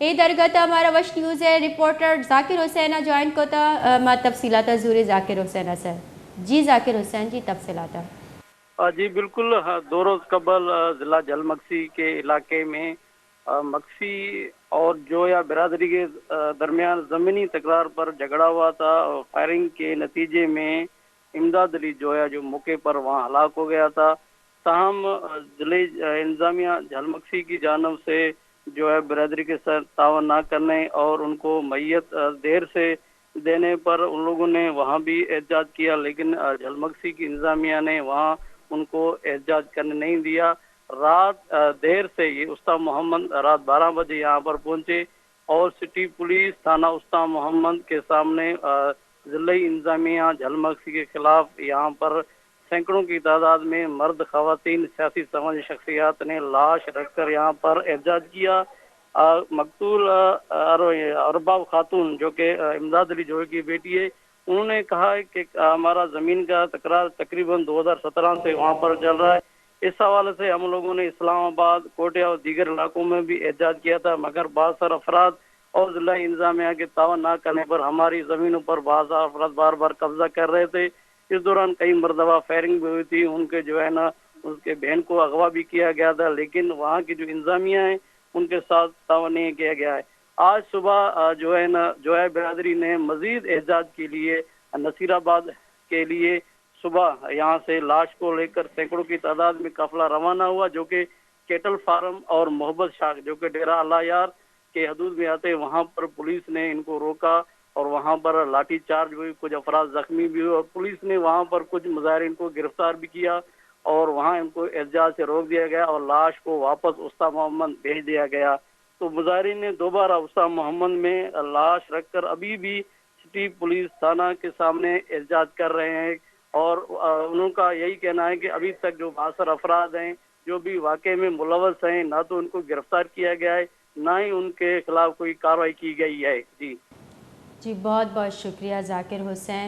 ए दरगत हमारा वश न्यूज़ है रिपोर्टर जाकिर हुसैन ज्वाइन को मा तफसीलात जूरी जाकिर हुसैन सर। जी जाकिर हुसैन जी तफसीलात। जी बिल्कुल, हाँ, 2 रोज़ कबल ज़िला जलमक्सी के इलाके में मक्सी और जोया बिरादरी के दरमियान ज़मीनी तकरार पर झगड़ा हुआ था और फायरिंग के नतीजे में इमदाद अली जोया जो मौके पर वहाँ हलाक हो गया था। ताहम ज़िले इंतज़ामिया जलमक्सी की जानब से जो है बिरादरी के साथ तावन ना करने और उनको मैयत देर से देने पर उन लोगों ने वहाँ भी एहतजाज किया, लेकिन जलमक्सी की इंतज़ामिया ने वहाँ उनको एहतजाज करने नहीं दिया। रात देर से ये उस्ताद मोहम्मद रात 12 बजे यहाँ पर पहुंचे और सिटी पुलिस थाना उस्ताद मोहम्मद के सामने ज़िले इंतजामिया झलमक्सी के खिलाफ यहाँ पर सैकड़ों की तादाद में मर्द खवातीन सियासी समझ शख्सियात ने लाश रखकर यहाँ पर एहतजाज किया। मकतूल अरबाब खातून जो कि इमदाद अली जोहे की बेटी है, उन्होंने कहा है कि हमारा ज़मीन का तकरार तकरीबन 2017 से वहाँ पर चल रहा है। इस हवाले से हम लोगों ने इस्लामाबाद, कोटिया और दीगर इलाकों में भी एहतजाज किया था, मगर बासर अफराद और ज़िला इंतज़ामिया के तावन ना करने पर हमारी ज़मीनों पर बाज़ अफराद बार बार कब्जा कर रहे थे। इस दौरान कई मरतबा फायरिंग भी हुई थी, उनके जो है ना उसके बहन को अगवा भी किया गया था, लेकिन वहाँ की जो इंतज़ामिया है उनके साथ तावन नहीं किया गया है। आज सुबह जो है ना जोया बिरादरी ने मजीद एहतजाज के लिए नसीराबाद के लिए सुबह यहाँ से लाश को लेकर सैकड़ों की तादाद में काफिला रवाना हुआ, जो कि केटल फार्म और मोहब्बत शाख जो कि डेरा अल्लाह के हदूद में आते हैं, वहाँ पर पुलिस ने इनको रोका और वहाँ पर लाठी चार्ज हुई, कुछ अफराद जख्मी भी हुए और पुलिस ने वहाँ पर कुछ मुजाहिरीन को गिरफ्तार भी किया और वहाँ इनको एहतजाज से रोक दिया गया और लाश को वापस उस्ताद मोहम्मद भेज दिया गया। तो मुजाहिरीन ने दोबारा उस्ताद मोहम्मद में लाश रखकर अभी भी सिटी पुलिस थाना के सामने एहतजाज कर रहे हैं और उनका यही कहना है कि अभी तक जो 62 अफराद हैं जो भी वाकई में मुलव्वस हैं, ना तो उनको गिरफ्तार किया गया है, ना ही उनके खिलाफ कोई कार्रवाई की गई है। जी जी बहुत बहुत शुक्रिया जाकिर हुसैन।